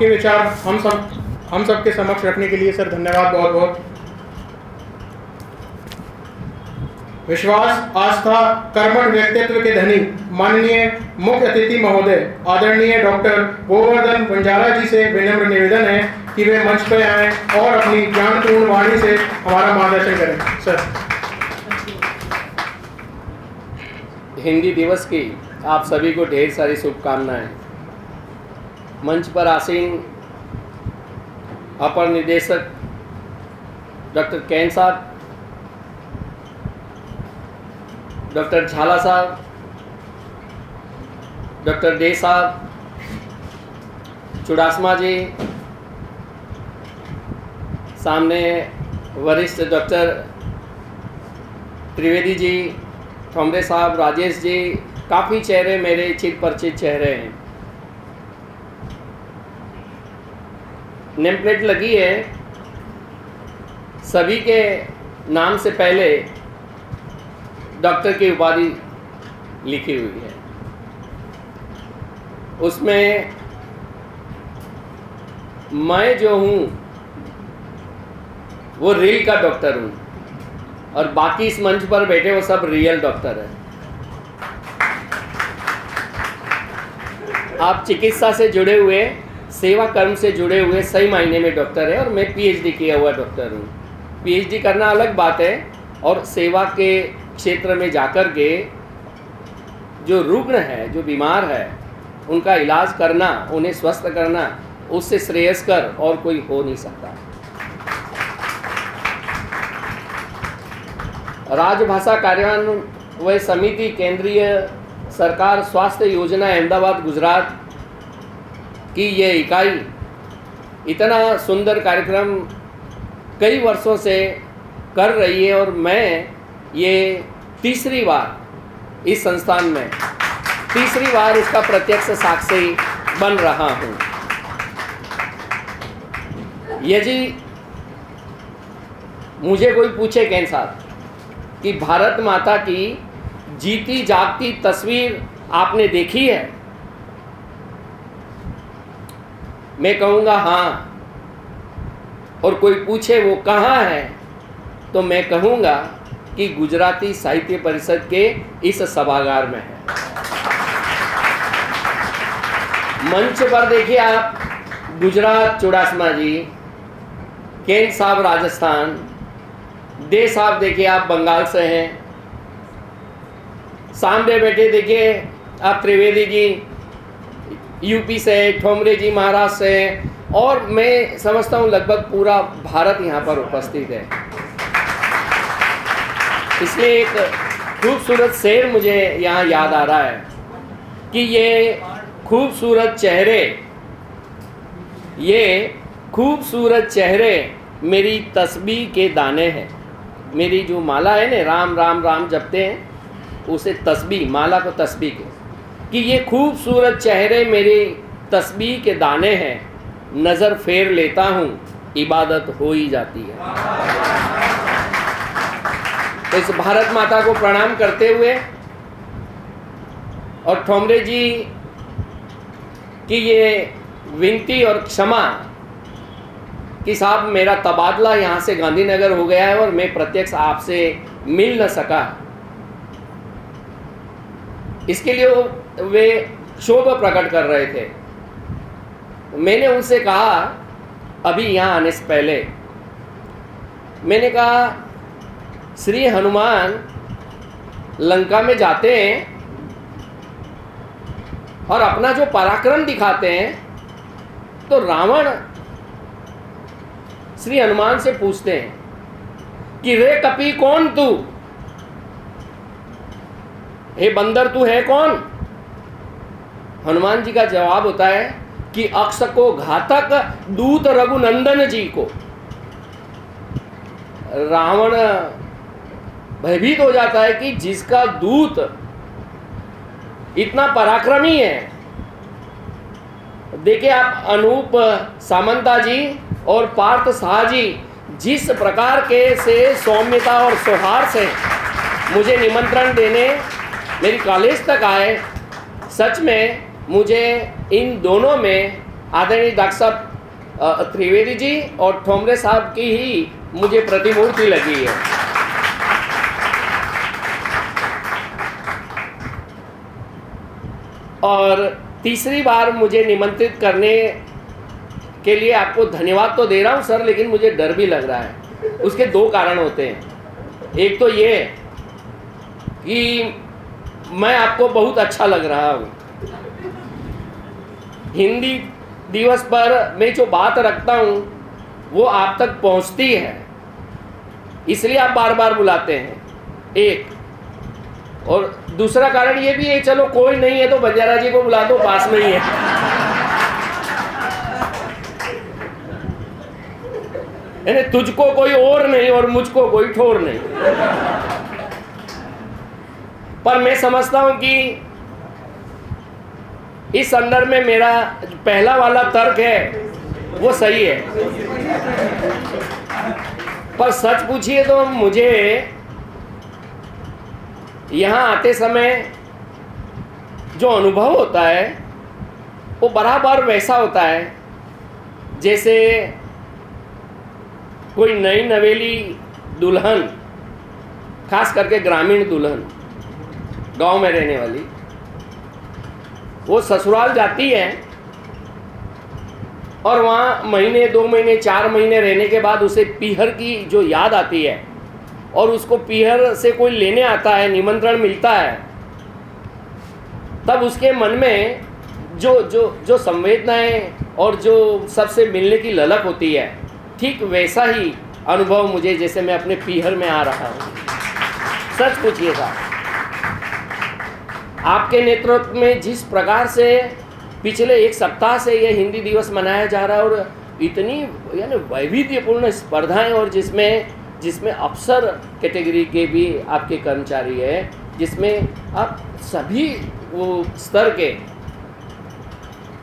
आपके विचार हम सब के समक्ष रखने के लिए सर धन्यवाद बहुत बहुत। विश्वास, आस्था, कर्मठ व्यक्तित्व के धनी माननीय मुख्य अतिथि महोदय आदरणीय डॉक्टर गोवर्धन बंजारा जी से विनम्र निवेदन है कि वे मंच पर आएं और अपनी ज्ञानपूर्ण वाणी से हमारा मार्गदर्शन करें। सर। हिंदी दिवस की आप सभी को ढेर सारी शुभकामनाएं। मंच पर आसीन अपर निदेशक डॉक्टर कैन साहब, डॉक्टर झाला साहब, डॉक्टर डे साहब, चुड़ासमा जी, सामने वरिष्ठ डॉक्टर त्रिवेदी जी, ठोमरे साहब, राजेश जी, काफ़ी चेहरे मेरे चिर परिचित चेहरे हैं। नेम प्लेट लगी है, सभी के नाम से पहले डॉक्टर की उपाधि लिखी हुई है। उसमें मैं जो हूँ वो रियल का डॉक्टर हूँ और बाकी इस मंच पर बैठे वो सब रियल डॉक्टर हैं। आप चिकित्सा से जुड़े हुए, सेवा कर्म से जुड़े हुए सही मायने में डॉक्टर है और मैं पीएचडी किया हुआ डॉक्टर हूँ। पीएचडी करना अलग बात है और सेवा के क्षेत्र में जाकर के जो रुग्ण है, जो बीमार है, उनका इलाज करना, उन्हें स्वस्थ करना, उससे श्रेयस्कर और कोई हो नहीं सकता। राजभाषा कार्यान्वयन समिति, केंद्रीय सरकार स्वास्थ्य योजना अहमदाबाद गुजरात की ये इकाई इतना सुंदर कार्यक्रम कई वर्षों से कर रही है और मैं ये तीसरी बार इस संस्थान में तीसरी बार इसका प्रत्यक्ष साक्षी बन रहा हूँ। यदि मुझे कोई पूछे कैन साहब कि भारत माता की जीती जागती तस्वीर आपने देखी है, मैं कहूँगा हाँ, और कोई पूछे वो कहाँ है, तो मैं कहूँगा कि गुजराती साहित्य परिषद के इस सभागार में है। मंच पर देखिए आप गुजरात चुड़ासमा जी, कैन साहब राजस्थान, डे साहब देखिए आप बंगाल से हैं, सामने बैठे देखिए आप त्रिवेदी जी यूपी से, ठोमरे जी महाराष्ट्र से, और मैं समझता हूँ लगभग पूरा भारत यहाँ पर उपस्थित है। इसलिए एक खूबसूरत शेर मुझे यहाँ याद आ रहा है कि ये खूबसूरत चेहरे मेरी तस्बीह के दाने हैं। मेरी जो माला है ना, राम राम राम जपते हैं, उसे तस्बीह, माला को तस्बीह के, कि ये खूबसूरत चेहरे मेरी तस्बीह के दाने हैं, नज़र फेर लेता हूँ इबादत हो ही जाती है। तो इस भारत माता को प्रणाम करते हुए और ठोमरे जी की ये विनती और क्षमा कि साहब मेरा तबादला यहाँ से गांधीनगर हो गया है और मैं प्रत्यक्ष आपसे मिल न सका, इसके लिए वे क्षोभ प्रकट कर रहे थे। मैंने उनसे कहा अभी यहाँ आने से पहले, मैंने कहा श्री हनुमान लंका में जाते हैं और अपना जो पराक्रम दिखाते हैं, तो रावण श्री हनुमान से पूछते हैं कि रे कपी कौन तू, हे बंदर तू है कौन? हनुमान जी का जवाब होता है कि अक्ष को घातक दूत रघुनंदन जी को। रावण भयभीत हो जाता है कि जिसका दूत इतना पराक्रमी है। देखिए आप अनूप सामंता जी और पार्थ शाह जी जिस प्रकार के से सौम्यता और सौहार्द से मुझे निमंत्रण देने मेरी कॉलेज तक आए, सच में मुझे इन दोनों में आदरणीय डॉक्टर साहब त्रिवेदी जी और ठोमरे साहब की ही मुझे प्रतिमूर्ति लगी है। और तीसरी बार मुझे निमंत्रित करने के लिए आपको धन्यवाद तो दे रहा हूं सर, लेकिन मुझे डर भी लग रहा है। उसके दो कारण होते हैं। एक तो ये कि मैं आपको बहुत अच्छा लग रहा हूं। हिंदी दिवस पर मैं जो बात रखता हूं वो आप तक पहुंचती है, इसलिए आप बार बार बुलाते हैं। एक और दूसरा कारण ये भी है, चलो कोई नहीं है तो बंजारा जी को बुला दो, पास में ही है। यानी तुझको कोई और नहीं और मुझको कोई ठोर नहीं। पर मैं समझता हूं कि इस संदर्भ में मेरा पहला वाला तर्क है वो सही है। पर सच पूछिए तो मुझे यहाँ आते समय जो अनुभव होता है वो बराबर वैसा होता है जैसे कोई नई नवेली दुल्हन, खास करके ग्रामीण दुल्हन, गांव में रहने वाली, वो ससुराल जाती है और वहाँ महीने 2 महीने 4 महीने रहने के बाद उसे पीहर की जो याद आती है और उसको पीहर से कोई लेने आता है, निमंत्रण मिलता है, तब उसके मन में जो जो जो संवेदनाएं और जो सबसे मिलने की ललक होती है, ठीक वैसा ही अनुभव मुझे जैसे मैं अपने पीहर में आ रहा हूँ। सच पूछिएगा, आपके नेतृत्व में जिस प्रकार से पिछले 1 सप्ताह से यह हिंदी दिवस मनाया जा रहा है और इतनी यानी वैविध्यपूर्ण स्पर्धाएं और जिसमें अफसर कैटेगरी के भी आपके कर्मचारी है, जिसमें आप सभी वो स्तर के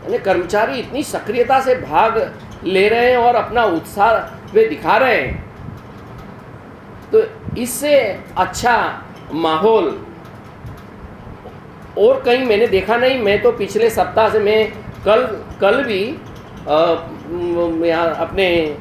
यानी कर्मचारी इतनी सक्रियता से भाग ले रहे हैं और अपना उत्साह वे दिखा रहे हैं, तो इससे अच्छा माहौल और कहीं मैंने देखा नहीं। मैं तो पिछले सप्ताह से मैं कल भी यहाँ अपने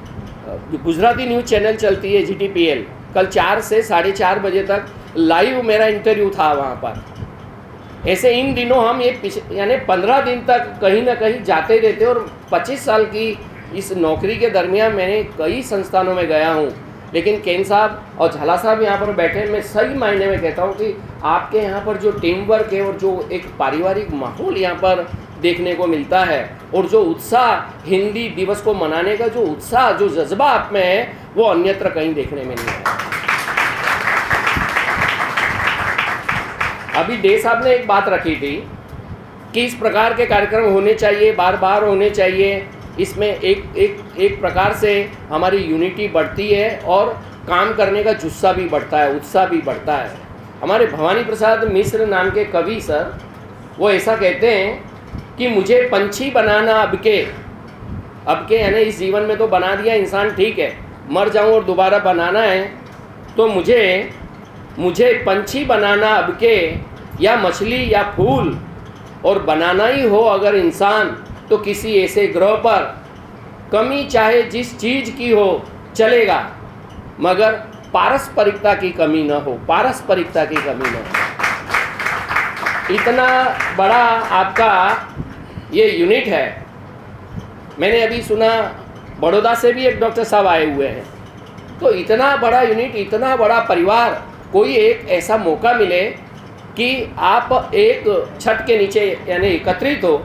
गुजराती न्यूज़ चैनल चलती है GTPL, कल 4 से 4:30 बजे तक लाइव मेरा इंटरव्यू था वहाँ पर। ऐसे इन दिनों हम ये यानी 15 दिन तक कहीं ना कहीं जाते रहते और 25 साल की इस नौकरी के दरमियान मैंने कई संस्थानों में गया हूँ, लेकिन केन साहब और झाला साहब यहाँ पर बैठे, मैं सही मायने में कहता हूँ कि आपके यहाँ पर जो टीम वर्क है और जो एक पारिवारिक माहौल यहाँ पर देखने को मिलता है और जो उत्साह हिंदी दिवस को मनाने का जो उत्साह, जो जज्बा आप में है, वो अन्यत्र कहीं देखने में नहीं है। अभी डे साहब ने एक बात रखी थी कि इस प्रकार के कार्यक्रम होने चाहिए, बार बार होने चाहिए। इसमें एक प्रकार से हमारी यूनिटी बढ़ती है और काम करने का जुस्सा भी बढ़ता है, उत्साह भी बढ़ता है। हमारे भवानी प्रसाद मिश्र नाम के कवि सर, वो ऐसा कहते हैं कि मुझे पंछी बनाना अब के यानी इस जीवन में तो बना दिया इंसान, ठीक है, मर जाऊं और दोबारा बनाना है, तो मुझे पंछी बनाना अब के, या मछली या फूल, और बनाना ही हो अगर इंसान तो किसी ऐसे ग्रह पर, कमी चाहे जिस चीज़ की हो चलेगा, मगर पारस्परिकता की कमी न हो, पारस्परिकता की कमी न हो। इतना बड़ा आपका ये यूनिट है। मैंने अभी सुना बड़ौदा से भी एक डॉक्टर साहब आए हुए हैं, तो इतना बड़ा यूनिट, इतना बड़ा परिवार, कोई एक ऐसा मौका मिले कि आप एक छत के नीचे यानी एकत्रित हो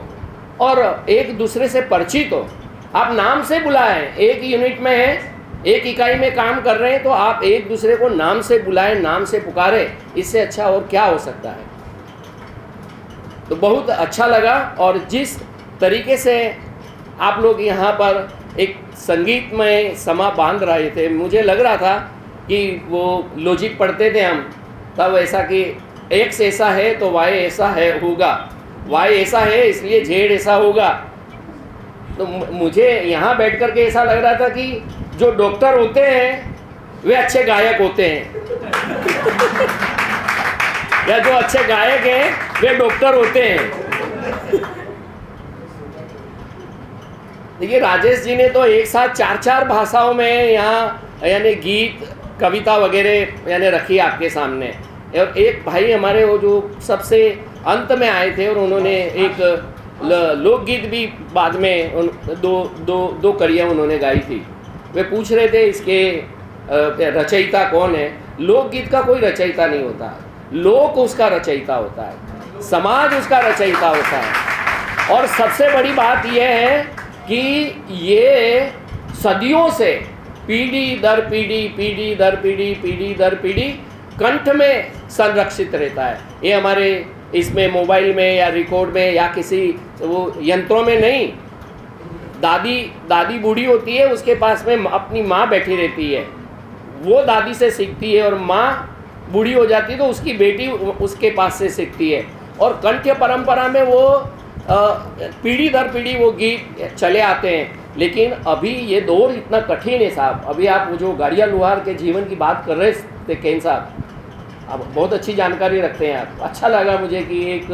और एक दूसरे से परिचित हो। आप नाम से बुलाएं, एक यूनिट में है, एक इकाई में काम कर रहे हैं, तो आप एक दूसरे को नाम से बुलाएं, नाम से पुकारें, इससे अच्छा और क्या हो सकता है। तो बहुत अच्छा लगा। और जिस तरीके से आप लोग यहाँ पर एक संगीतमय समा बांध रहे थे, मुझे लग रहा था कि वो लॉजिक पढ़ते थे हम तब, ऐसा कि एक्स ऐसा है तो वाई ऐसा है होगा, वाई ऐसा है इसलिए जेड ऐसा होगा। तो मुझे यहाँ बैठ कर के ऐसा लग रहा था कि जो डॉक्टर होते हैं वे अच्छे गायक होते हैं या जो अच्छे गायक हैं वे डॉक्टर होते हैं। देखिए राजेश जी ने तो एक साथ 4-4 भाषाओं में यहाँ यानी गीत कविता वगैरह यानी रखी आपके सामने। और एक भाई हमारे वो जो सबसे अंत में आए थे और उन्होंने एक लोकगीत भी बाद में दो कड़ियाँ उन्होंने गाई थी। वे पूछ रहे थे इसके रचयिता कौन है। लोकगीत का कोई रचयिता नहीं होता, लोक उसका रचयिता होता है, समाज उसका रचयिता होता है। और सबसे बड़ी बात यह है कि ये सदियों से पीढ़ी दर पीढ़ी, पीढ़ी दर पीढ़ी, पीढ़ी दर पीढ़ी कंठ में संरक्षित रहता है। ये हमारे इसमें मोबाइल में या रिकॉर्ड में या किसी वो यंत्रों में नहीं। दादी बूढ़ी होती है, उसके पास में अपनी माँ बैठी रहती है, वो दादी से सीखती है, और माँ बूढ़ी हो जाती है तो उसकी बेटी उसके पास से सीखती है। और कंठ परंपरा में वो पीढ़ी दर पीढ़ी वो गीत चले आते हैं। लेकिन अभी ये दौर इतना कठिन है साहब। अभी आप वो जो गाड़िया लोहार के जीवन की बात कर रहे थे केन साहब, आप बहुत अच्छी जानकारी रखते हैं आप। अच्छा लगा मुझे कि एक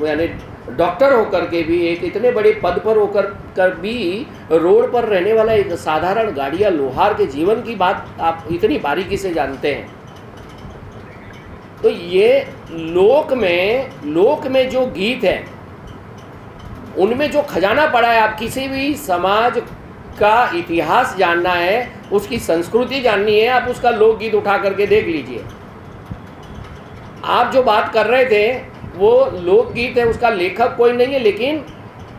यानी डॉक्टर होकर के भी, एक इतने बड़े पद पर होकर भी रोड पर रहने वाला एक साधारण गाड़िया लोहार के जीवन की बात आप इतनी बारीकी से जानते हैं। तो ये लोक में जो गीत है उनमें जो खजाना पड़ा है। आप किसी भी समाज का इतिहास जानना है, उसकी संस्कृति जाननी है, आप उसका लोकगीत उठा करके देख लीजिए। आप जो बात कर रहे थे वो लोकगीत है, उसका लेखक कोई नहीं है, लेकिन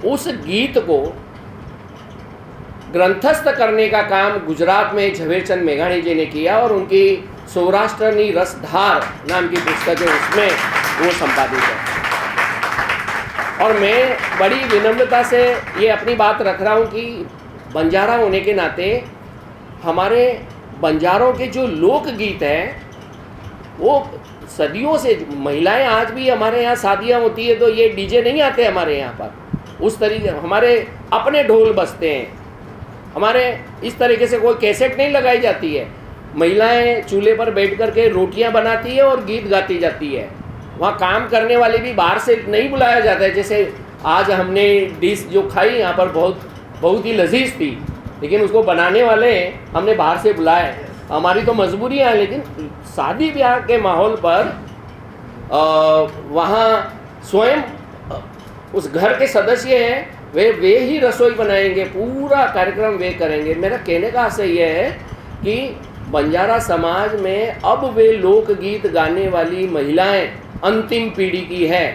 उस गीत को ग्रंथस्थ करने का काम गुजरात में झवेरचंद मेघाणी जी ने किया, और उनकी सौराष्ट्रनी रसधार नाम की पुस्तक है, उसमें वो संपादित है। और मैं बड़ी विनम्रता से ये अपनी बात रख रहा हूँ कि बंजारा होने के नाते हमारे बंजारों के जो लोकगीत हैं वो सदियों से, महिलाएं आज भी हमारे यहाँ शादियाँ होती है तो ये डीजे नहीं आते हमारे यहाँ पर, उस तरीके हमारे अपने ढोल बजते हैं, हमारे इस तरीके से कोई कैसेट नहीं लगाई जाती है। महिलाएं चूल्हे पर बैठ कर के रोटियाँ बनाती है और गीत गाती जाती है। वहाँ काम करने वाले भी बाहर से नहीं बुलाया जाता है। जैसे आज हमने डिश जो खाई यहाँ पर बहुत ही लजीज थी, लेकिन उसको बनाने वाले हमने बाहर से बुलाए। हमारी तो मजबूरियाँ हैं, लेकिन शादी ब्याह के माहौल पर वहाँ स्वयं उस घर के सदस्य हैं, वे ही रसोई बनाएंगे, पूरा कार्यक्रम वे करेंगे। मेरा कहने का आशय यह है कि बंजारा समाज में अब वे लोकगीत गाने वाली महिलाएं अंतिम पीढ़ी की है।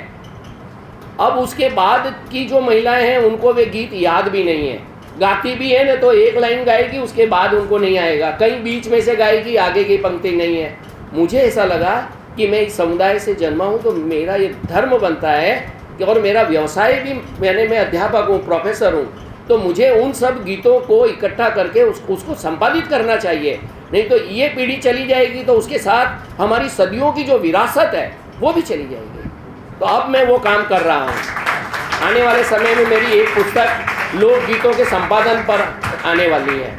अब उसके बाद की जो महिलाएं हैं उनको वे गीत याद भी नहीं है। गाती भी है ना तो एक लाइन गाएगी, उसके बाद उनको नहीं आएगा, कहीं बीच में से गाएगी, आगे की पंक्ति नहीं है। मुझे ऐसा लगा कि मैं इस समुदाय से जन्मा हूँ तो मेरा ये धर्म बनता है कि, और मेरा व्यवसाय भी, मैं अध्यापक हूँ, प्रोफेसर हूँ, तो मुझे उन सब गीतों को इकट्ठा करके उसको संपादित करना चाहिए। नहीं तो ये पीढ़ी चली जाएगी तो उसके साथ हमारी सदियों की जो विरासत है वो भी चली जाएगी। तो अब मैं वो काम कर रहा हूँ। आने वाले समय में मेरी एक पुस्तक लोकगीतों के संपादन पर आने वाली है।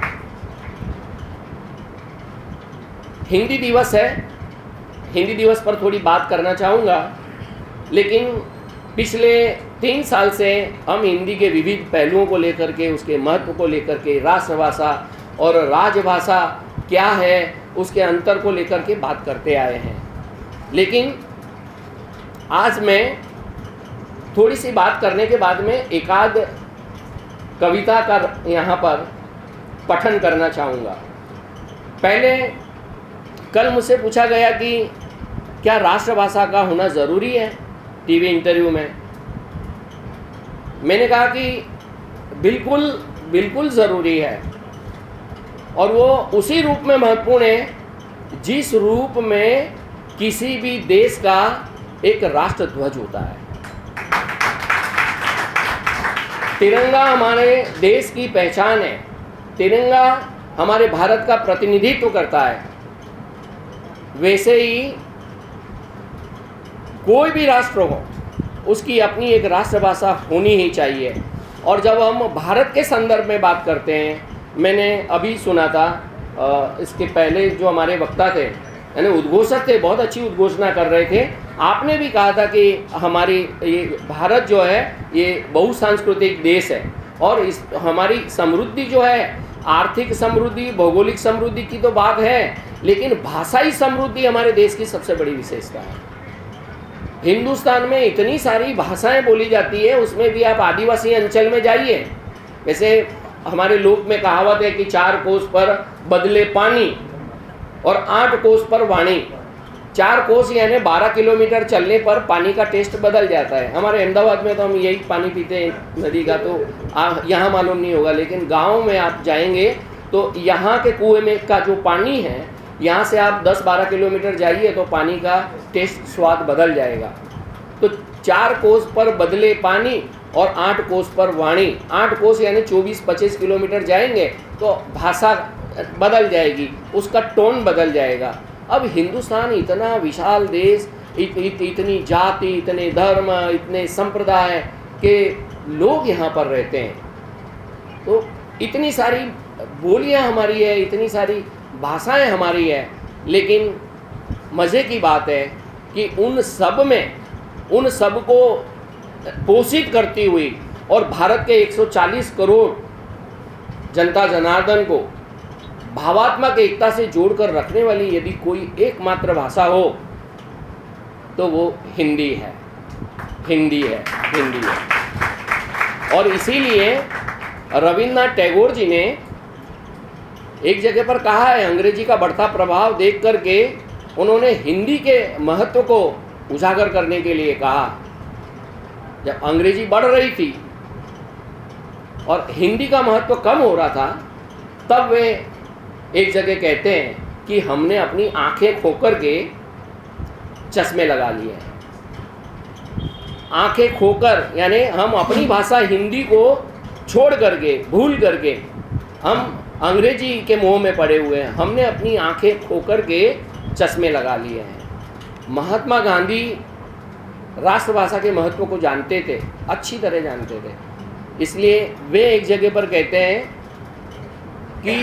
हिंदी दिवस है, हिंदी दिवस पर थोड़ी बात करना चाहूँगा। लेकिन पिछले 3 साल से हम हिंदी के विविध पहलुओं को लेकर के, उसके महत्व को लेकर के, राष्ट्रभाषा और राजभाषा क्या है उसके अंतर को लेकर के बात करते आए हैं। लेकिन आज मैं थोड़ी सी बात करने के बाद में एकाध कविता का यहाँ पर पठन करना चाहूँगा। पहले कल मुझसे पूछा गया कि क्या राष्ट्रभाषा का होना ज़रूरी है टीवी इंटरव्यू में। मैंने कहा कि बिल्कुल ज़रूरी है, और वो उसी रूप में महत्वपूर्ण है जिस रूप में किसी भी देश का एक राष्ट्र ध्वज होता है। तिरंगा हमारे देश की पहचान है, तिरंगा हमारे भारत का प्रतिनिधित्व करता है। वैसे ही कोई भी राष्ट्र हो उसकी अपनी एक राष्ट्रभाषा होनी ही चाहिए। और जब हम भारत के संदर्भ में बात करते हैं, मैंने अभी सुना था इसके पहले जो हमारे वक्ता थे यानी उद्घोषक थे, बहुत अच्छी उद्घोषणा कर रहे थे। आपने भी कहा था कि हमारी ये भारत जो है ये बहुसांस्कृतिक देश है, और इस हमारी समृद्धि जो है, आर्थिक समृद्धि, भौगोलिक समृद्धि की तो बात है, लेकिन भाषाई समृद्धि हमारे देश की सबसे बड़ी विशेषता है। हिंदुस्तान में इतनी सारी भाषाएं बोली जाती है, उसमें भी आप आदिवासी अंचल में जाइए, वैसे हमारे लोक में कहावत है कि 4 कोस पर बदले पानी और 8 कोस पर वाणी। 4 कोस यानी 12 किलोमीटर चलने पर पानी का टेस्ट बदल जाता है। हमारे अहमदाबाद में तो हम यही पानी पीते हैं नदी का, तो यहाँ मालूम नहीं होगा, लेकिन गाँव में आप जाएंगे तो यहाँ के कुएं में का जो पानी है, यहाँ से आप 10-12 किलोमीटर जाइए तो पानी का टेस्ट, स्वाद बदल जाएगा। तो 4 कोस पर बदले पानी और 8 कोस पर वाणी। 8 कोस यानी 24-25 किलोमीटर जाएंगे तो भाषा बदल जाएगी, उसका टोन बदल जाएगा। अब हिंदुस्तान इतना विशाल देश, इतनी जाति, इतने धर्म, इतने संप्रदाय के लोग यहाँ पर रहते हैं, तो इतनी सारी बोलियाँ हमारी है, इतनी सारी भाषाएं हमारी है, लेकिन मज़े की बात है कि उन सब को पोषित करती हुई और भारत के 140 करोड़ जनता जनार्दन को भावात्मक एकता से जोड़कर रखने वाली यदि कोई एकमात्र भाषा हो तो वो हिंदी है। और इसीलिए रविन्द्रनाथ टैगोर जी ने एक जगह पर कहा है, अंग्रेजी का बढ़ता प्रभाव देख करके उन्होंने हिंदी के महत्व को उजागर करने के लिए कहा। जब अंग्रेजी बढ़ रही थी और हिंदी का महत्व कम हो रहा था, तब वे एक जगह कहते हैं कि हमने अपनी आंखें खोकर के चश्मे लगा लिए हैं। आंखें खोकर यानी हम अपनी भाषा हिंदी को छोड़ करके, भूल करके हम अंग्रेजी के मोह में पड़े हुए हैं। हमने अपनी आंखें खोकर के चश्मे लगा लिए हैं। महात्मा गांधी राष्ट्रभाषा के महत्व को जानते थे, अच्छी तरह जानते थे, इसलिए वे एक जगह पर कहते हैं कि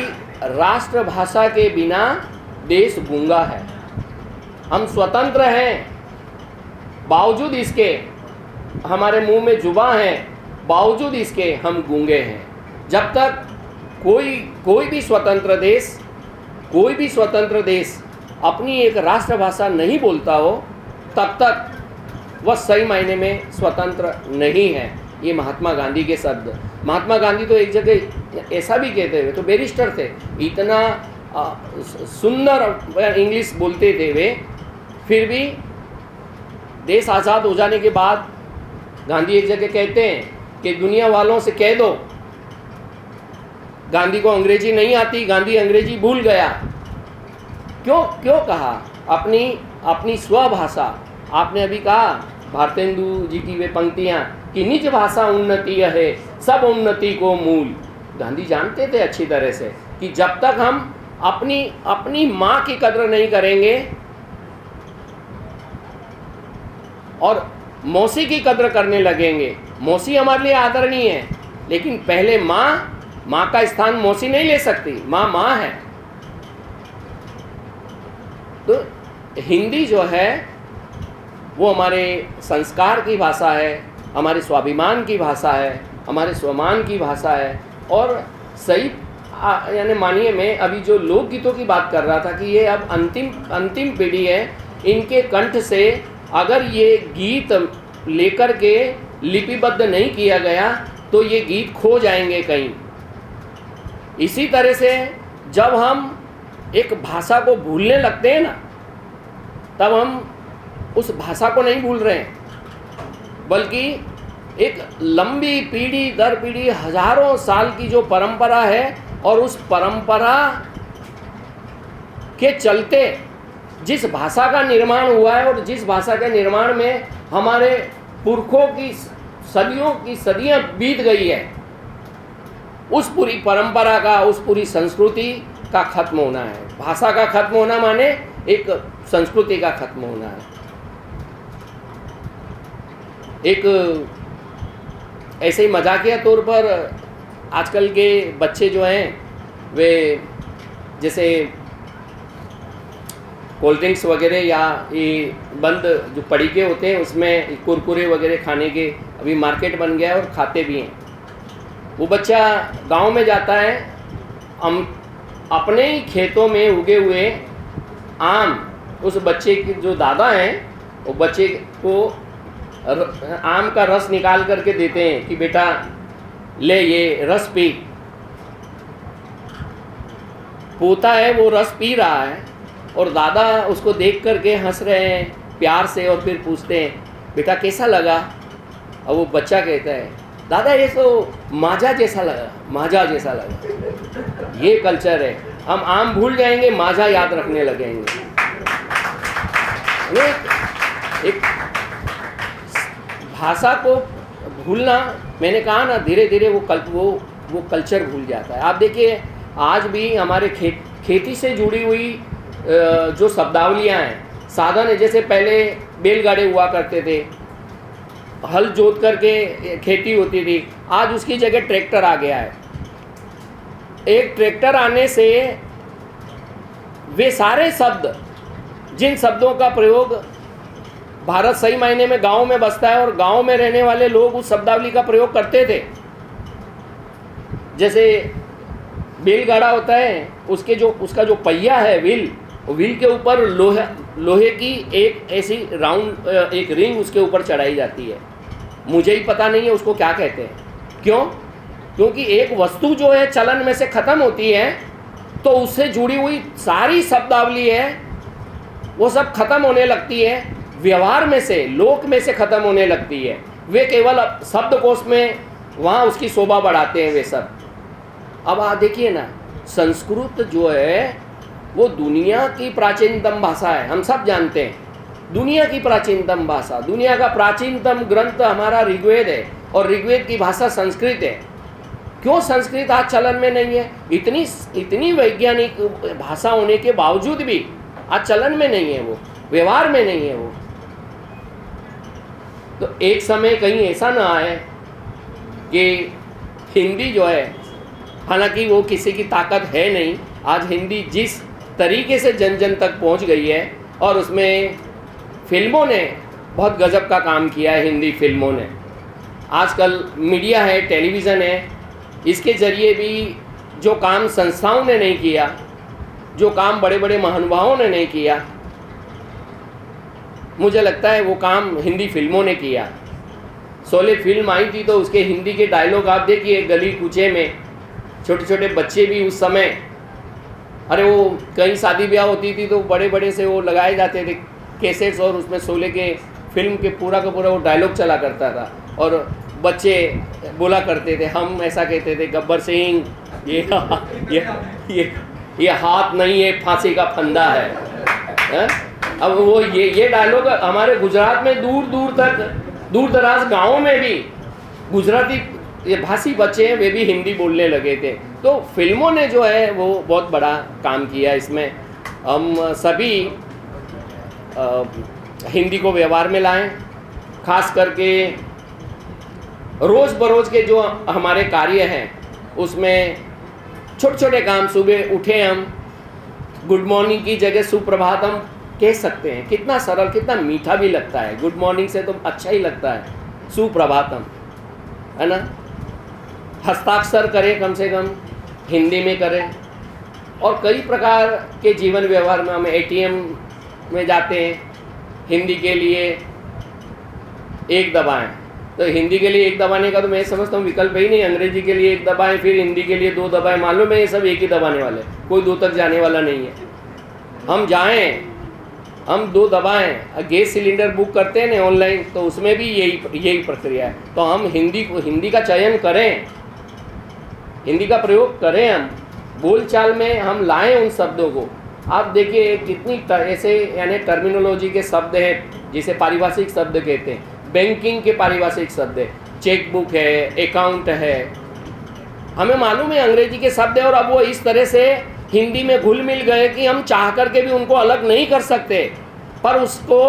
राष्ट्रभाषा के बिना देश गूंगा है। हम स्वतंत्र हैं, बावजूद इसके हमारे मुंह में जुबान है, बावजूद इसके हम गूंगे हैं। जब तक कोई भी स्वतंत्र देश अपनी एक राष्ट्रभाषा नहीं बोलता हो, तब तक वह सही मायने में स्वतंत्र नहीं है। ये महात्मा गांधी के शब्द। महात्मा गांधी तो एक जगह ऐसा भी कहते थे, तो बैरिस्टर थे, इतना सुंदर इंग्लिश बोलते थे वे, फिर भी देश आज़ाद हो जाने के बाद गांधी एक जगह कहते हैं कि दुनिया वालों से कह दो गांधी को अंग्रेजी नहीं आती, गांधी अंग्रेजी भूल गया। क्यों कहा? अपनी स्वभाषा। आपने अभी कहा भारतेंदु जी की वे पंक्तियाँ कि निज भाषा उन्नति है, सब उन्नति को मूल। गांधी जानते थे अच्छी तरह से कि जब तक हम अपनी माँ की कद्र नहीं करेंगे और मौसी की कद्र करने लगेंगे, मौसी हमारे लिए आदरणीय है, लेकिन पहले माँ का स्थान मौसी नहीं ले सकती। माँ है। तो हिंदी जो है वो हमारे संस्कार की भाषा है, हमारे स्वाभिमान की भाषा है, हमारे स्वमान की भाषा है। और सही यानी मानिए, मैं अभी जो लोकगीतों की बात कर रहा था कि ये अब अंतिम पीढ़ी है, इनके कंठ से अगर ये गीत लेकर के लिपिबद्ध नहीं किया गया तो ये गीत खो जाएंगे कहीं। इसी तरह से जब हम एक भाषा को भूलने लगते हैं ना, तब हम उस भाषा को नहीं भूल रहे हैं, बल्कि एक लंबी पीढ़ी दर पीढ़ी हजारों साल की जो परंपरा है, और उस परंपरा के चलते जिस भाषा का निर्माण हुआ है और जिस भाषा के निर्माण में हमारे पुरखों की सदियां बीत गई है, उस पूरी परंपरा का, उस पूरी संस्कृति का खत्म होना है। भाषा का खत्म होना माने एक संस्कृति का खत्म होना है। एक ऐसे ही मजाकिया तौर पर आजकल के बच्चे जो हैं वे जैसे कोल्ड ड्रिंक्स वगैरह या ये बंद जो पड़ीके होते हैं उसमें कुरकुरे वगैरह खाने के अभी मार्केट बन गया है और खाते भी हैं। वो बच्चा गांव में जाता है, हम अपने ही खेतों में उगे हुए आम उस बच्चे के जो दादा हैं वो बच्चे को आम का रस निकाल करके देते हैं कि बेटा ले ये रस पी। पोता है वो रस पी रहा है और दादा उसको देख करके हंस रहे हैं प्यार से और फिर पूछते हैं बेटा कैसा लगा। और वो बच्चा कहता है दादा ये तो माजा जैसा लगा, माजा जैसा लगा। ये कल्चर है, हम आम भूल जाएंगे, माजा याद रखने लगेंगे। एक भाषा को भूलना, मैंने कहा ना, धीरे धीरे वो कल्चर भूल जाता है। आप देखिए आज भी हमारे खेती से जुड़ी हुई जो शब्दावलियाँ हैं, साधन है, जैसे पहले बैलगाड़े हुआ करते थे, हल जोत करके खेती होती थी, आज उसकी जगह ट्रैक्टर आ गया है। एक ट्रैक्टर आने से वे सारे शब्द, जिन शब्दों का प्रयोग भारत सही मायने में गांव में बसता है और गांव में रहने वाले लोग उस शब्दावली का प्रयोग करते थे, जैसे बैलगाड़ा होता है, उसका जो पहिया है व्हील के ऊपर लोहे की एक ऐसी राउंड एक रिंग उसके ऊपर चढ़ाई जाती है। मुझे ही पता नहीं है उसको क्या कहते हैं। क्यों? क्योंकि एक वस्तु जो है चलन में से खत्म होती है तो उससे जुड़ी हुई सारी शब्दावली है वो सब खत्म होने लगती है, व्यवहार में से, लोक में से खत्म होने लगती है। वे केवल शब्दकोश में वहाँ उसकी शोभा बढ़ाते हैं वे सब। अब आप देखिए ना, संस्कृत जो है वो दुनिया की प्राचीनतम भाषा है, हम सब जानते हैं। दुनिया की प्राचीनतम भाषा, दुनिया का प्राचीनतम ग्रंथ हमारा ऋग्वेद है और ऋग्वेद की भाषा संस्कृत है। क्यों संस्कृत आज चलन में नहीं है? इतनी वैज्ञानिक भाषा होने के बावजूद भी आज चलन में नहीं है, वो व्यवहार में नहीं है वो। तो एक समय कहीं ऐसा ना आए कि हिंदी जो है, हालांकि वो किसी की ताकत है नहीं, आज हिंदी जिस तरीके से जन जन तक पहुंच गई है और उसमें फिल्मों ने बहुत गजब का काम किया है। हिंदी फिल्मों ने, आजकल मीडिया है, टेलीविज़न है, इसके ज़रिए भी जो काम संस्थाओं ने नहीं किया, जो काम बड़े बड़े महानुभावों ने नहीं किया, मुझे लगता है वो काम हिंदी फिल्मों ने किया। शोले फिल्म आई थी तो उसके हिंदी के डायलॉग आप देखिए, गली कूचे में छोटे छोटे बच्चे भी उस समय, अरे वो कहीं शादी ब्याह होती थी तो बड़े बड़े से वो लगाए जाते थे कैसेट्स और उसमें शोले के फिल्म के पूरा का पूरा वो डायलॉग चला करता था और बच्चे बोला करते थे, हम ऐसा कहते थे, गब्बर सिंह ये हाथ नहीं है, फांसी का फंदा है। अब वो ये डायलॉग हमारे गुजरात में दूर दराज गाँवों में भी गुजराती ये भाषी बच्चे हैं, वे भी हिंदी बोलने लगे थे। तो फिल्मों ने जो है वो बहुत बड़ा काम किया इसमें। हम सभी हिंदी को व्यवहार में लाएं, खास करके रोज़ बरोज़ के जो हमारे कार्य हैं उसमें छोटे छोटे काम, सुबह उठे हम गुड मॉर्निंग की जगह सुप्रभात हम कह सकते हैं, कितना सरल, कितना मीठा भी लगता है। गुड मॉर्निंग से तो अच्छा ही लगता है, सुप्रभातम, है ना। हस्ताक्षर करें, कम से कम हिंदी में करें। और कई प्रकार के जीवन व्यवहार में हम ATM में जाते हैं, हिंदी के लिए एक दबाएं, तो हिंदी के लिए एक दबाने का तो मैं समझता हूँ विकल्प ही नहीं। अंग्रेजी के लिए एक दबाएं, फिर हिंदी के लिए 2 दबाएं, मालूम है ये सब एक ही दबाने वाले, कोई 2 तक जाने वाला नहीं है। हम जाएं, हम 2 दबाएं। गैस सिलेंडर बुक करते हैं ना ऑनलाइन, तो उसमें भी यही प्रक्रिया है। तो हम हिंदी का चयन करें, हिंदी का प्रयोग करें, हम बोलचाल में हम लाएं उन शब्दों को। आप देखिए कितनी ऐसे यानी टर्मिनोलॉजी के शब्द हैं जिसे पारिभाषिक शब्द कहते हैं। बैंकिंग के पारिभाषिक शब्द है, चेकबुक है, अकाउंट है, हमें मालूम है अंग्रेजी के शब्द है और अब वो इस तरह से हिंदी में घुल मिल गए कि हम चाह करके भी उनको अलग नहीं कर सकते। पर उसको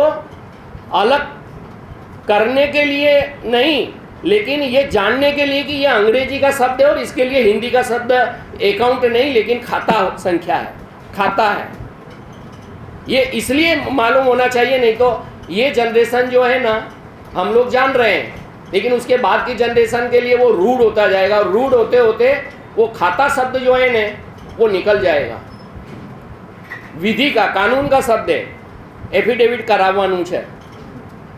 अलग करने के लिए नहीं, लेकिन ये जानने के लिए कि ये अंग्रेजी का शब्द है और इसके लिए हिंदी का शब्द अकाउंट नहीं लेकिन खाता संख्या है, खाता है। ये इसलिए मालूम होना चाहिए, नहीं तो ये जनरेशन जो है ना, हम लोग जान रहे हैं लेकिन उसके बाद की जनरेशन के लिए वो रूढ़ होता जाएगा, और रूढ़ होते होते वो खाता शब्द जो है ना वो निकल जाएगा। विधि का, कानून का शब्द है एफिडेविट करावવાનું છે।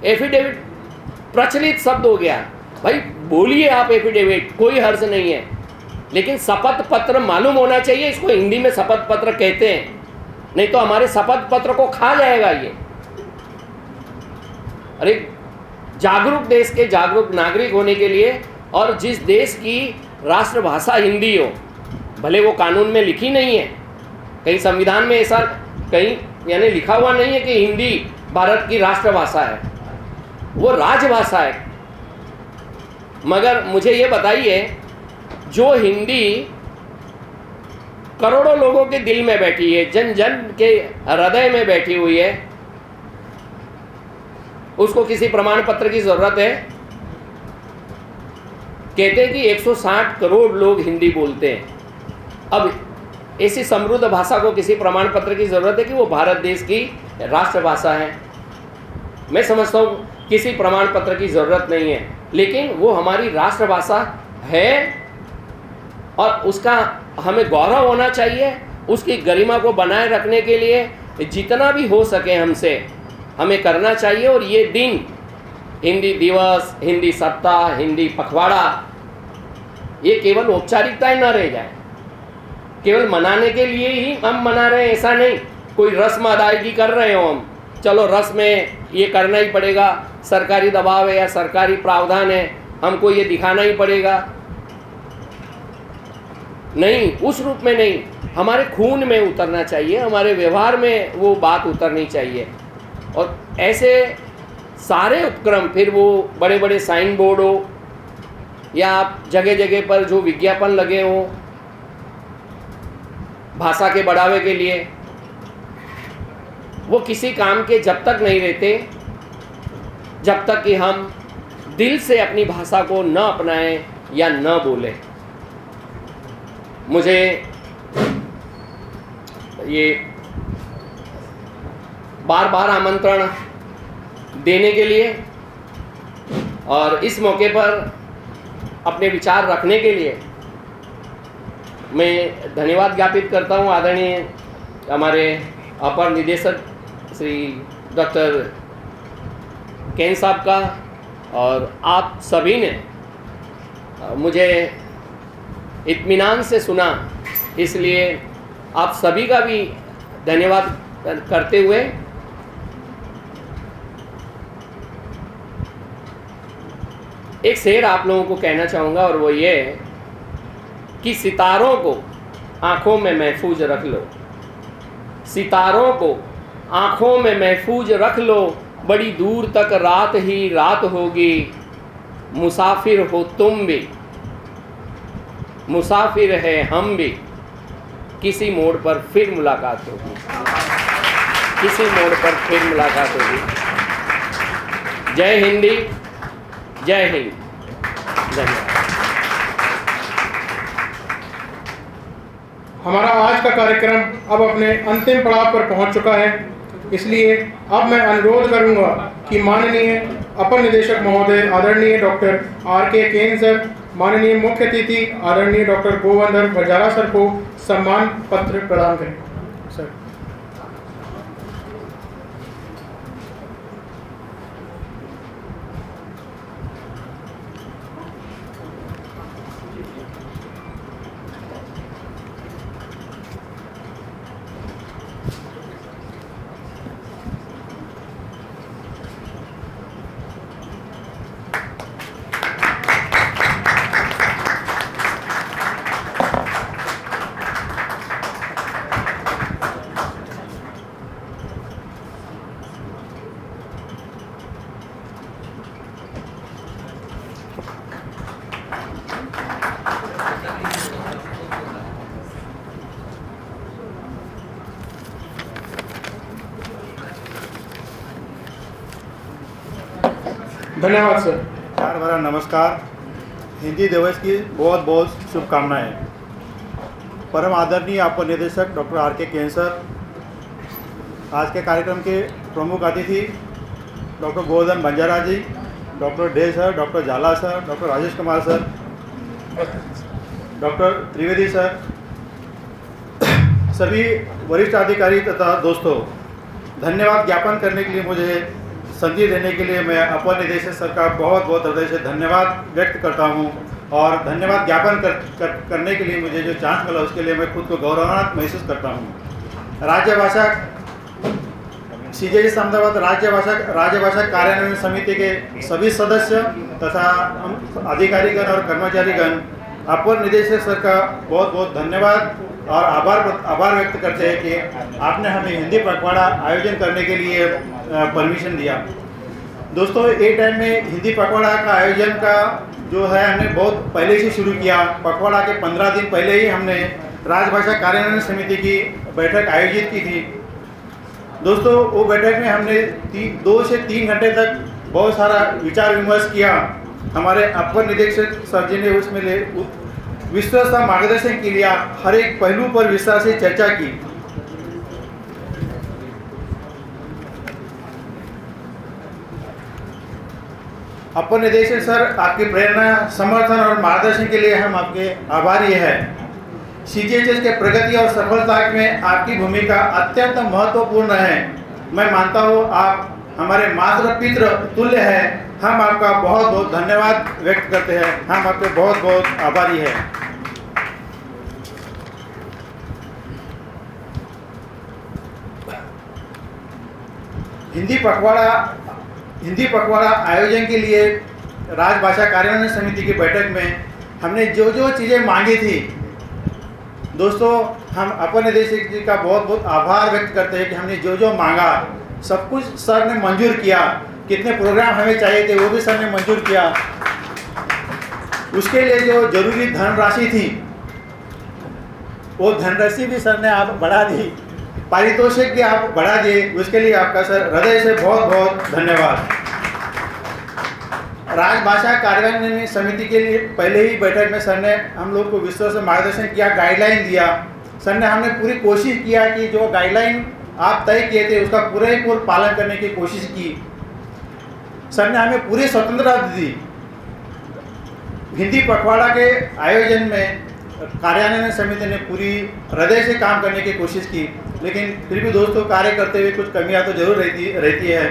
एफिडेविट प्रचलित शब्द हो गया, भाई बोलिए आप एफिडेविट, कोई हर्ज नहीं है, लेकिन शपथ पत्र मालूम होना चाहिए। इसको हिंदी में शपथ पत्र कहते हैं, नहीं तो हमारे शपथ पत्र को खा जाएगा ये। अरे जागरूक देश के जागरूक नागरिक होने के लिए, और जिस देश की राष्ट्रभाषा हिंदी हो, भले वो कानून में लिखी नहीं है, कहीं संविधान में ऐसा कहीं यानी लिखा हुआ नहीं है कि हिंदी भारत की राष्ट्रभाषा है, वो राजभाषा है, मगर मुझे ये बताइए जो हिंदी करोड़ों लोगों के दिल में बैठी है, जन जन के हृदय में बैठी हुई है, उसको किसी प्रमाण पत्र की जरूरत है? कहते हैं कि 160 करोड़ लोग हिंदी बोलते हैं। अब ऐसी समृद्ध भाषा को किसी प्रमाण पत्र की जरूरत है कि वो भारत देश की राष्ट्रभाषा है? मैं समझता हूँ किसी प्रमाण पत्र की जरूरत नहीं है, लेकिन वो हमारी राष्ट्रभाषा है और उसका हमें गौरव होना चाहिए। उसकी गरिमा को बनाए रखने के लिए जितना भी हो सके हमसे हमें करना चाहिए। और ये दिन, हिंदी दिवस, हिंदी सप्ताह, हिंदी पखवाड़ा, ये केवल औपचारिकताएं न रह जाए, केवल मनाने के लिए ही हम मना रहे हैं ऐसा नहीं। कोई रस्म अदायगी कर रहे हो हम, चलो रस्म में ये करना ही पड़ेगा, सरकारी दबाव है या सरकारी प्रावधान है, हमको ये दिखाना ही पड़ेगा, नहीं, उस रूप में नहीं। हमारे खून में उतरना चाहिए, हमारे व्यवहार में वो बात उतरनी चाहिए। और ऐसे सारे उपक्रम, फिर वो बड़े बड़े साइन बोर्ड हो या आप जगह जगह पर जो विज्ञापन लगे हों भाषा के बढ़ावे के लिए, वो किसी काम के जब तक नहीं रहते जब तक कि हम दिल से अपनी भाषा को न अपनाएं या न बोलें। मुझे ये बार बार आमंत्रण देने के लिए और इस मौके पर अपने विचार रखने के लिए मैं धन्यवाद ज्ञापित करता हूँ आदरणीय हमारे अपर निदेशक श्री डॉक्टर केन साहब का, और आप सभी ने मुझे इत्मीनान से सुना, इसलिए आप सभी का भी धन्यवाद करते हुए एक शेर आप लोगों को कहना चाहूँगा, और वो ये कि सितारों को आँखों में महफूज रख लो, सितारों को आँखों में महफूज रख लो, बड़ी दूर तक रात ही रात होगी, मुसाफिर हो तुम भी, मुसाफिर है हम भी, किसी मोड़ पर फिर मुलाकात होगी, किसी मोड़ पर फिर मुलाकात होगी। जय हिंदी, जय हिंद, धन्यवाद। हमारा आज का कार्यक्रम अब अपने अंतिम पड़ाव पर पहुंच चुका है, इसलिए अब मैं अनुरोध करूंगा कि माननीय अपर निदेशक महोदय आदरणीय डॉक्टर R.K. केन सर, माननीय मुख्य अतिथि आदरणीय डॉक्टर गोवर्धन बंजारा सर को सम्मान पत्र प्रदान करें। सर। धन्यवाद सर। प्यार भरा नमस्कार। हिंदी दिवस की बहुत बहुत शुभकामनाएं। परम आदरणीय अपर निदेशक डॉक्टर R.K. केन सर, आज के कार्यक्रम के प्रमुख अतिथि डॉक्टर गोवर्धन बंजारा जी, doctor De sir, doctor Jhala sir, doctor Rajesh Kumar sir, doctor Trivedi sir, सभी वरिष्ठ अधिकारी तथा दोस्तों, धन्यवाद ज्ञापन करने के लिए मुझे संधि देने के लिए मैं अपर निदेशक सर का बहुत बहुत हृदय से धन्यवाद व्यक्त करता हूं और धन्यवाद ज्ञापन करने के लिए मुझे जो चांस मिला उसके लिए मैं खुद को गौरवान्वित महसूस करता हूं। राज्य भाषा CJS अहमदाबाद राज्य भाषा कार्यान्वयन समिति के सभी सदस्य तथा अधिकारीगण और कर्मचारीगण अपर निदेशक सर का बहुत बहुत धन्यवाद और आभार व्यक्त करते हैं कि आपने हमें हिंदी पखवाड़ा आयोजन करने के लिए परमिशन दिया। दोस्तों, एक टाइम में हिंदी पखवाड़ा का आयोजन का जो है हमने बहुत पहले से शुरू किया। पखवाड़ा के 15 दिन पहले ही हमने राजभाषा कार्यान्वयन समिति की बैठक आयोजित की थी। दोस्तों, वो बैठक में हमने 2 से 3 घंटे तक बहुत सारा विचार विमर्श किया। हमारे अपर निदेशक सर जी ने उसमें विस्तार से मार्गदर्शन किया, हर एक पहलू पर विस्तार से चर्चा की। अपर निदेशक सर, आपकी प्रेरणा, समर्थन और मार्गदर्शन के लिए हम आपके आभारी हैं। CGHS के प्रगति और सफलता में आपकी भूमिका अत्यंत महत्वपूर्ण है। मैं मानता हूँ आप हमारे मातृ पितृ तुल्य हैं। हम आपका बहुत बहुत धन्यवाद व्यक्त करते हैं। हम आपके बहुत बहुत आभारी हैं। हिंदी पखवाड़ा आयोजन के लिए राजभाषा कार्यान्वयन समिति की बैठक में हमने जो जो चीज़ें मांगी थी, दोस्तों, हम अपर निदेशक जी का बहुत बहुत आभार व्यक्त करते हैं कि हमने जो जो मांगा सब कुछ सर ने मंजूर किया। कितने प्रोग्राम हमें चाहिए थे वो भी सर ने मंजूर किया। उसके लिए जो जरूरी धनराशि थी वो धनराशि भी सर ने आप बढ़ा दी, पारितोषिक भी आप बढ़ा दिए। उसके लिए आपका सर हृदय से बहुत बहुत धन्यवाद। राजभाषा कार्यान्वयन समिति के लिए पहले ही बैठक में सर ने हम लोग को विस्तार से मार्गदर्शन किया, गाइडलाइन दिया। सर ने हमने पूरी कोशिश किया कि जो गाइडलाइन आप तय किए थे उसका पूरे पालन करने की कोशिश की। सर ने हमें पूरी स्वतंत्रता दी। हिंदी पखवाड़ा के आयोजन में कार्यान्वयन समिति ने पूरी हृदय से काम करने की कोशिश की, लेकिन फिर भी दोस्तों, कार्य करते हुए कुछ कमियां तो जरूर रहती है।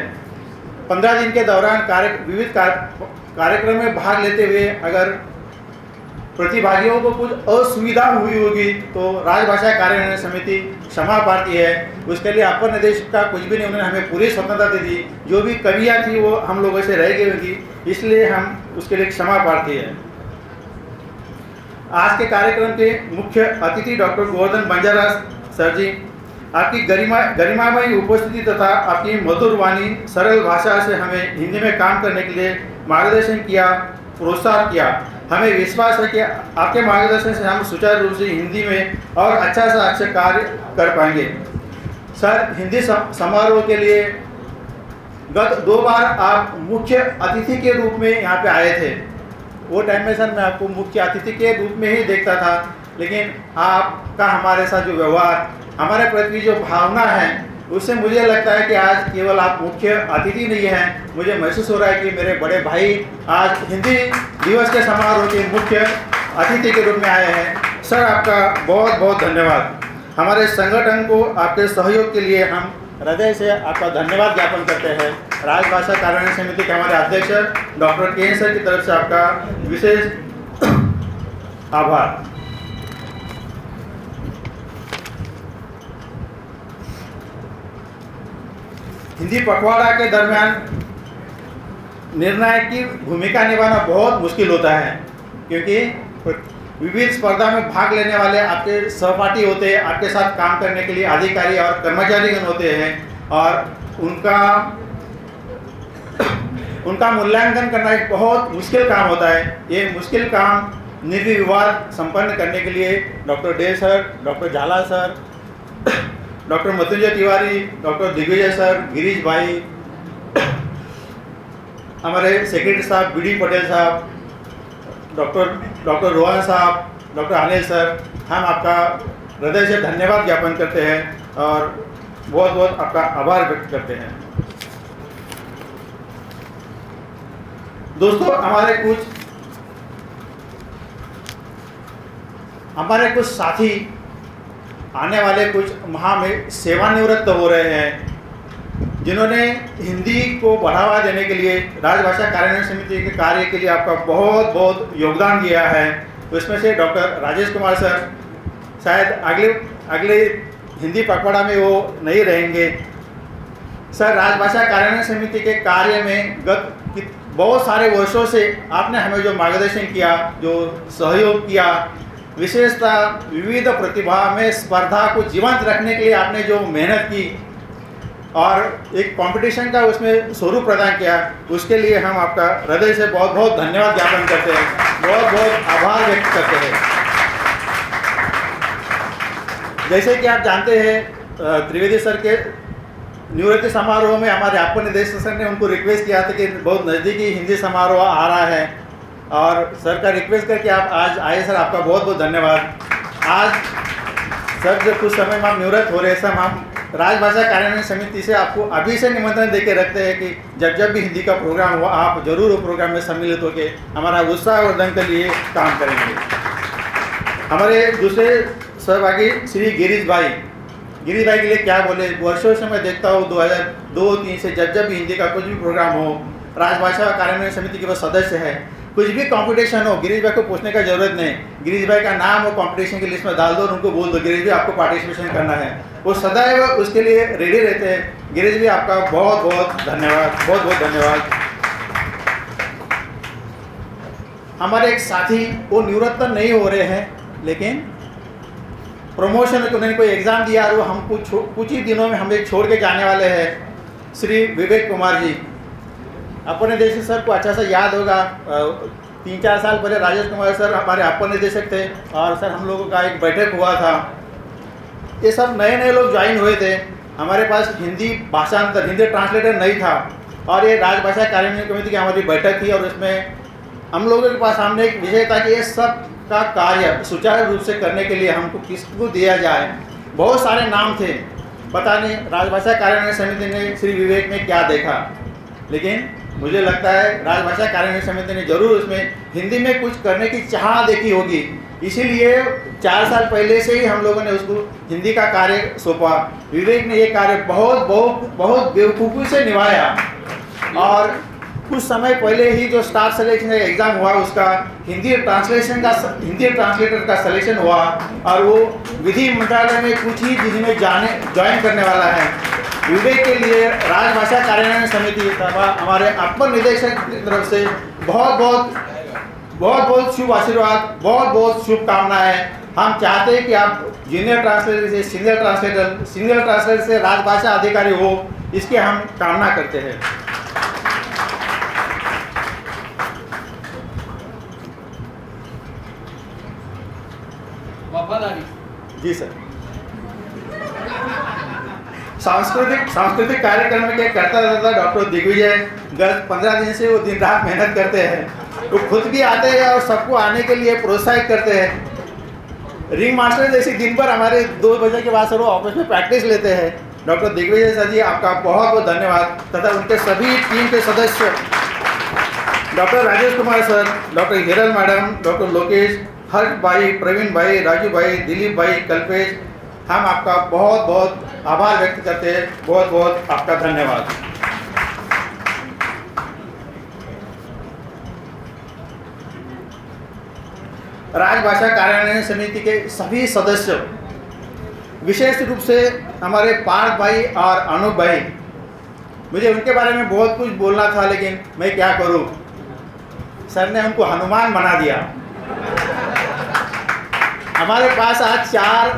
15 दिन के दौरान विविध कार्यक्रम में भाग लेते हुए अगर प्रतिभागियों को कुछ असुविधा हुई होगी तो राजभाषा कार्यान्वयन समिति क्षमा प्रार्थी है। उसके लिए अपर निदेशक का कुछ भी नहीं, उन्होंने हमें पूरी स्वतंत्रता दे दी। जो भी कमियां थी वो हम लोगों से रह गई होगी, इसलिए हम उसके लिए क्षमा प्रार्थी है। आज के कार्यक्रम के मुख्य अतिथि डॉक्टर गोवर्धन बंजारा सर जी, आपकी गरिमामयी उपस्थिति तथा आपकी मधुर वाणी, सरल भाषा से हमें हिंदी में काम करने के लिए मार्गदर्शन किया, प्रोत्साहन किया। हमें विश्वास है कि आपके मार्गदर्शन से हम सुचारू रूप से हिंदी में और अच्छा से अच्छा कार्य कर पाएंगे। सर, हिंदी समारोह के लिए गत 2 बार आप मुख्य अतिथि के रूप में यहाँ पे आए थे। वो टाइम में सर मैं आपको मुख्य अतिथि के रूप में ही देखता था, लेकिन आपका हमारे साथ जो व्यवहार, हमारे प्रति जो भावना है, उससे मुझे लगता है कि आज केवल आप मुख्य अतिथि नहीं हैं। मुझे महसूस हो रहा है कि मेरे बड़े भाई आज हिंदी दिवस के समारोह के मुख्य अतिथि के रूप में आए हैं। सर, आपका बहुत बहुत धन्यवाद। हमारे संगठन को आपके सहयोग के लिए हम हृदय से आपका धन्यवाद ज्ञापन करते हैं। राजभाषा कार्यान्वयन समिति के हमारे अध्यक्ष डॉक्टर के सर की तरफ से आपका विशेष आभार। हिंदी पखवाड़ा के दरमियान निर्णायक की भूमिका निभाना बहुत मुश्किल होता है, क्योंकि विविध स्पर्धा में भाग लेने वाले आपके सहपाठी होते हैं, आपके साथ काम करने के लिए अधिकारी और कर्मचारीगण होते हैं, और उनका मूल्यांकन करना एक बहुत मुश्किल काम होता है। ये मुश्किल काम निर्विवाद संपन्न करने के लिए doctor De sir, doctor Jhala sir, doctor Mrityunjay Tiwari, doctor Digvijay sir, Girish भाई, हमारे सेक्रेटरी साहब बीडी पटेल साहब, डॉक्टर रोहन साहब, डॉक्टर अनिल सर, हम आपका हृदय से धन्यवाद ज्ञापन करते हैं और बहुत बहुत आपका आभार व्यक्त करते हैं। दोस्तों, हमारे कुछ साथी आने वाले कुछ माह में सेवानिवृत्त हो रहे हैं, जिन्होंने हिंदी को बढ़ावा देने के लिए राजभाषा कार्यान्वयन समिति के कार्य के लिए आपका बहुत बहुत योगदान दिया है। उसमें से डॉक्टर राजेश कुमार सर शायद अगले हिंदी पखवाड़ा में वो नहीं रहेंगे। सर, राजभाषा कार्यान्वयन समिति के कार्य में बहुत सारे वर्षों से आपने हमें जो मार्गदर्शन किया, जो सहयोग किया, विशेषतः विविध प्रतिभा में स्पर्धा को जीवंत रखने के लिए आपने जो मेहनत की और एक कंपटीशन का उसमें स्वरूप प्रदान किया, उसके लिए हम आपका हृदय से बहुत बहुत धन्यवाद ज्ञापन करते हैं, बहुत बहुत आभार व्यक्त करते हैं। जैसे कि आप जानते हैं, त्रिवेदी सर के निवृत्ति समारोह में हमारे अपर निदेशक सर ने उनको रिक्वेस्ट किया था कि बहुत नज़दीकी हिंदी समारोह आ रहा है और सर का रिक्वेस्ट करके आप आज आए। सर, आपका बहुत बहुत धन्यवाद। आज सर जब कुछ समय में आप निवृत्त हो रहे हैं, सर हम राजभाषा कार्यान्वयन समिति से आपको अभी से निमंत्रण देके रखते हैं कि जब भी हिंदी का प्रोग्राम हुआ, आप जरूर वो प्रोग्राम में सम्मिलित होकर हमारा उत्साहवर्धन के लिए काम करेंगे। हमारे दूसरे सहभागी श्री गिरीश भाई के लिए क्या बोले, वर्षों से मैं देखता हूँ 2002-03 से जब भी हिंदी का कुछ भी प्रोग्राम हो, राजभाषा कार्यान्वयन समिति के वो सदस्य है। कुछ भी कंपटीशन हो, गिरीश भाई को पूछने का जरूरत नहीं, गिरीश भाई का नाम वो कंपटीशन की लिस्ट में डाल दो और उनको बोल दो गिरीश भाई आपको पार्टिसिपेशन करना है, वो सदैव उसके लिए रेडी रहते हैं। गिरीश भाई आपका बहुत बहुत धन्यवाद, बहुत बहुत धन्यवाद। हमारे एक साथी वो निवृत्त नहीं हो रहे हैं, लेकिन प्रमोशन में उन्होंने कोई एग्ज़ाम दिया और वो हमको कुछ ही दिनों में हमें छोड़ के जाने वाले हैं। श्री विवेक कुमार जी, अपर निदेशक सर को अच्छा सा याद होगा, 3-4 साल पहले राजेश कुमार सर हमारे अपर निदेशक थे और सर हम लोगों का एक बैठक हुआ था। ये सब नए लोग ज्वाइन हुए थे, हमारे पास हिंदी भाषांतर, हिंदी ट्रांसलेटर नहीं था और ये राजभाषा कार्यान्वयन समिति की हमारी बैठक थी और उसमें हम लोगों के पास सामने एक विषय था कि ये सब का कार्य सुचारू रूप से करने के लिए हमको किसको दिया जाए। बहुत सारे नाम थे, पता नहीं राजभाषा कार्यान्वयन समिति ने श्री विवेक में क्या देखा, लेकिन मुझे लगता है राजभाषा कार्यान्वयन समिति ने जरूर उसमें हिंदी में कुछ करने की चाह देखी होगी, इसीलिए 4 साल पहले से ही हम लोगों ने उसको हिंदी का कार्य सौंपा। विवेक ने ये कार्य बहुत बेवकूफ़ी से निभाया और कुछ समय पहले ही जो स्टाफ सिलेक्शन एग्ज़ाम हुआ उसका हिंदी ट्रांसलेटर का सिलेक्शन हुआ और वो विधि मंत्रालय में कुछ ही दिन में ज्वाइन करने वाला है। विवेक के लिए राजभाषा कार्यान्वयन समिति तथा हमारे अपर निदेशक की तरफ से बहुत शुभ आशीर्वाद, बहुत शुभकामनाएं। हम चाहते हैं कि आप जूनियर ट्रांसलेटर से सीनियर ट्रांसलेटर से राजभाषा अधिकारी हो, इसकी हम कामना करते हैं। जी सर। सांस्कृतिक कार्यक्रम के करता रहता डॉक्टर दिग्विजय, गत 15 दिन से वो दिन रात मेहनत करते हैं, वो खुद भी आते हैं और सबको आने के लिए प्रोत्साहित करते हैं। रिंग मास्टर जैसे दिन भर हमारे 2 बजे के बाद सर वो ऑफिस में प्रैक्टिस लेते हैं। डॉक्टर दिग्विजय सर जी, आपका बहुत बहुत धन्यवाद तथा उनके सभी टीम के सदस्य, doctor Rajesh Kumar sir, doctor Hiral madam, doctor Lokesh, Harsh भाई, प्रवीण भाई, राजू भाई, दिलीप भाई, कल्पेश, हम आपका बहुत आभार व्यक्त करते हैं। बहुत आपका धन्यवाद। राजभाषा कार्यान्वयन समिति के सभी सदस्य, विशेष रूप से हमारे पार्थ भाई और अनूप भाई, मुझे उनके बारे में बहुत कुछ बोलना था लेकिन मैं क्या करूं, सर ने हमको हनुमान बना दिया। हमारे पास आज 4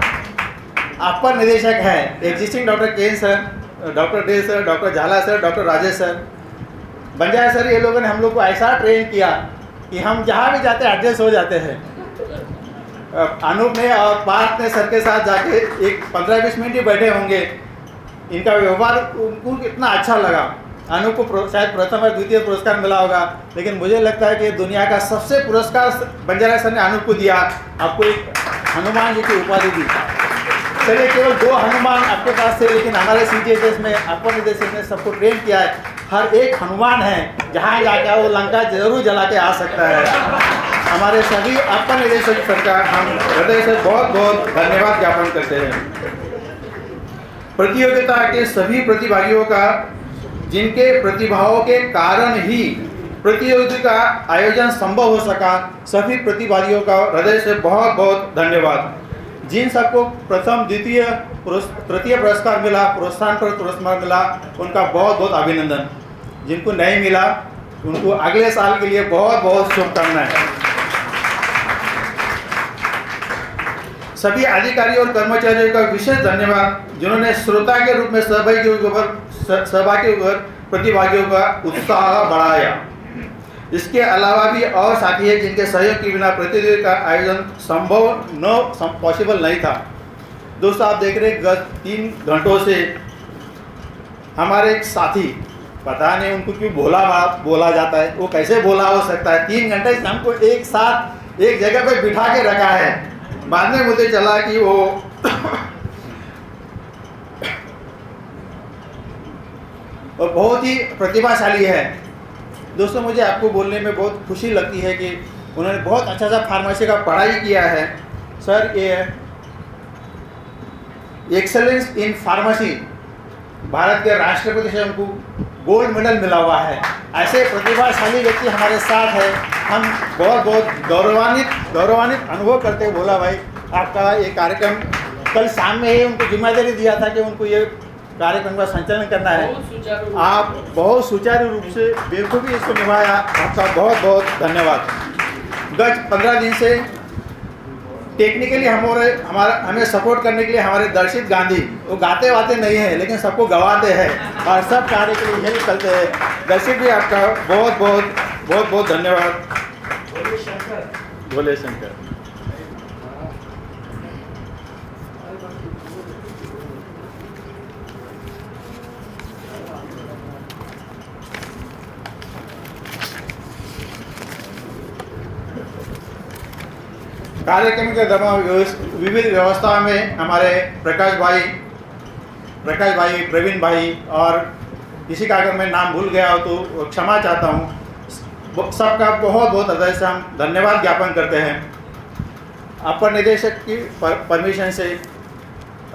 अपर निदेशक हैं, existing doctor Ken sir, doctor De sir, doctor Jhala sir, doctor Rajesh sir, Banjara sir. ये लोगों ने हम लोग को ऐसा ट्रेन किया कि हम जहाँ भी जाते हैं एडजस्ट हो जाते हैं। अनूप ने और पार्थ ने सर के साथ जाके एक 15-20 मिनट ही बैठे होंगे, इनका व्यवहार उनको कितना अच्छा लगा। अनूप को शायद प्रथम और द्वितीय पुरस्कार मिला होगा, लेकिन मुझे लगता है कि दुनिया का सबसे पुरस्कार बंजारा सर ने अनूप को दिया, आपको एक हनुमान जी की उपाधि दी। चलिए, केवल 2 हनुमान आपके पास थे, लेकिन हमारे CGHS में अपर निदेशक ने सबको ट्रेन किया है। हर एक हनुमान है, जहाँ जाकर वो लंका जरूर जला के आ सकता है। हमारे सभी अपर निदेशक सरकार हम हृदय से बहुत बहुत धन्यवाद ज्ञापन करते हैं। प्रतियोगिता के सभी प्रतिभागियों का, जिनके प्रतिभाओं के कारण ही प्रतियोगिता का आयोजन संभव हो सका, सभी प्रतिभागियों का हृदय से बहुत बहुत धन्यवाद। जिन सबको प्रथम, द्वितीय, तृतीय पुरस्कार मिला, प्रोत्साहन पर पुरस्कार मिला, उनका बहुत बहुत अभिनंदन। जिनको नहीं मिला उनको अगले साल के लिए बहुत बहुत शुभकामनाएं। सभी अधिकारी और कर्मचारियों का विशेष धन्यवाद, जिन्होंने श्रोता के रूप में सहभागी होकर प्रतिभागियों का उत्साह बढ़ाया। इसके अलावा भी और साथी है जिनके सहयोग के बिना प्रतियोगिता का आयोजन पॉसिबल नहीं था। दोस्तों, आप देख रहे हैं गत 3 घंटों से हमारे एक साथी, पता नहीं उनको क्यों बोला जाता है, वो कैसे बोला हो सकता है, 3 घंटे से हमको एक साथ एक जगह पे बिठा के रखा है। बाद में मुझे चला कि वो बहुत ही प्रतिभाशाली है। दोस्तों, मुझे आपको बोलने में बहुत खुशी लगती है कि उन्होंने बहुत अच्छा सा फार्मेसी का पढ़ाई किया है। सर, ये एक्सेलेंस इन फार्मेसी भारत के राष्ट्रपति से उनको गोल्ड मेडल मिला हुआ है। ऐसे प्रतिभाशाली व्यक्ति हमारे साथ है। हम बहुत बहुत गौरवान्वित अनुभव करते हैं। बोला भाई, आपका ये कार्यक्रम कल शाम में ही उनको जिम्मेदारी दिया था कि उनको ये कार्यक्रम का संचालन करना है। आप बहुत सुचारू रूप से बेखूबी इसको निभाया, आपका बहुत बहुत धन्यवाद। गत 15 दिन से टेक्निकली हमें सपोर्ट करने के लिए हमारे दर्शित गांधी, वो गाते वाते नहीं है लेकिन सबको गवाते हैं और सब कार्य के लिए हेल्प करते हैं। दर्शित भी आपका बहुत बहुत धन्यवाद। बोले शंकर। कार्यक्रम के दौरान विविध व्यवस्था में हमारे प्रकाश भाई, प्रवीण भाई और किसी का अगर मैं नाम भूल गया हो तो क्षमा चाहता हूँ। सबका बहुत बहुत हृदय से हम धन्यवाद ज्ञापन करते हैं। अपर निदेशक की परमिशन से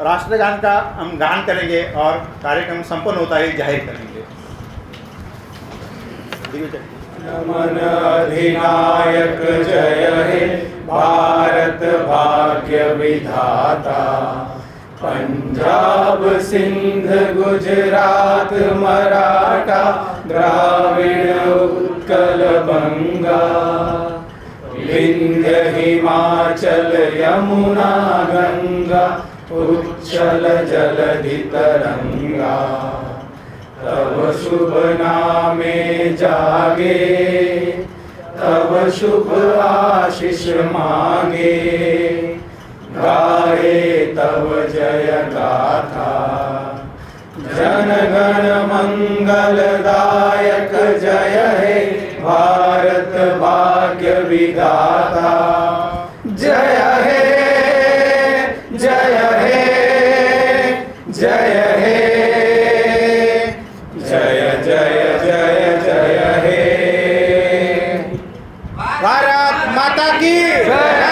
राष्ट्रगान का हम गान करेंगे और कार्यक्रम संपन्न होता ही जाहिर करेंगे। नमन अधिनायक जय हे भारत भाग्य विधाता। पंजाब सिंध गुजरात मराठा द्राविड़ उत्कल बंगा। विंध्य हिमाचल यमुना गंगा उच्चल जलधि तरंगा। तब शुभ नामे जागे तब शुभ आशीष मांगे। गाए तब जय गाथा जन गण मंगलदायक जय हे भारत भाग्य विधाता। जय हे जय हे जय हे जय जय जय जय हे। भारत माता की जय।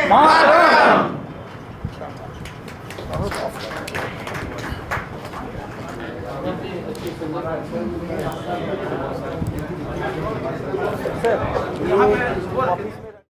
मातरम। यहाँ पे